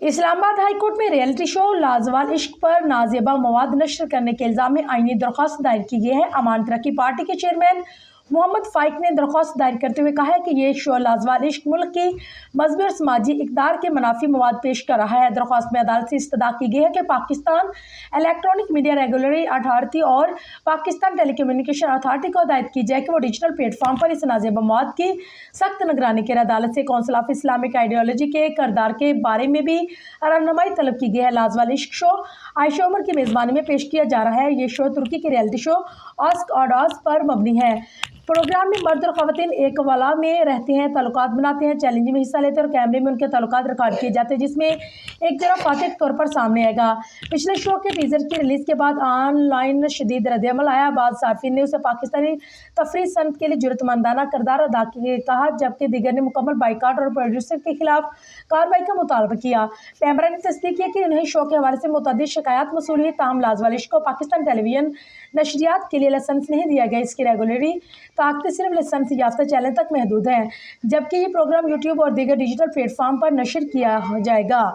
اسلام آباد high court میں reality show لازوال عشق پر نازیبہ مواد نشر کرنے کے الزام میں آئینی درخواست دائر کی گئی ہے۔ امان ترقی پارٹی کے چیئرمین محمد فائق نے درخواست دائر کرتے ہوئے کہا ہے کہ یہ شو لازوال عشق ملک کی مذہبی اور سماجی اقدار کے منافی مواد پیش کر رہا ہے۔ درخواست میں عدالت سے استدعا کی گئی ہے کہ Pakistan electronic media regulatory authority اور پاکستان ٹیلی کمیونیکیشن اتھارٹی کو ہدایت کی جائے کہ وہ ڈیجیٹل پلیٹ فارم پر اس نازیبہ مواد کی سخت نگرانی کرے۔ عدالت سے کونسل آف اسلامک آئیڈیالوجی کے کردار کے بارے میں بھی رہنمائی طلب کی گئی ہے۔ لازوال عشق شو عائشہ عمر کی میزبانی میں پیش کیا جا رہا ہے۔ یہ شو ترکی کے ریئلٹی شو آسک آڈاز پر مبنی ہے۔ پروگرام میں مرد اور خواتین ایک ولا میں رہتے ہیں، تعلقات بناتے ہیں، چیلنج میں حصہ لیتے ہیں اور کیمرے میں ان کے تعلقات ریکارڈ کیے جاتے ہیں، جس میں ایک جرا فاتح کے طور پر سامنے آئے گا۔ پچھلے شو کے ٹیزر کی ریلیز کے بعد آن لائن شدید رد عمل آیا۔ بعض صارفین نے اسے پاکستانی تفریح صنعت کے لیے جرأتمندانہ کردار ادا کہا، جبکہ دیگر نے مکمل بائیکاٹ اور پروڈیوسر کے خلاف کارروائی کا مطالبہ کیا۔ پیمرا نے تصدیق کی کہ انہیں شو کے حوالے سے متعدد شکایات موصول ہوئی، تاہم لازوال عشق کو پاکستان ٹیلی ویژن نشریات کے لیے لائسنس نہیں دیا گیا۔ اس کی ریگولیٹری طاقتیں صرف لائسنس یافتہ چینل تک محدود ہیں، جبکہ یہ پروگرام یوٹیوب اور دیگر ڈیجیٹل پلیٹ فارم پر نشر کیا جائے گا۔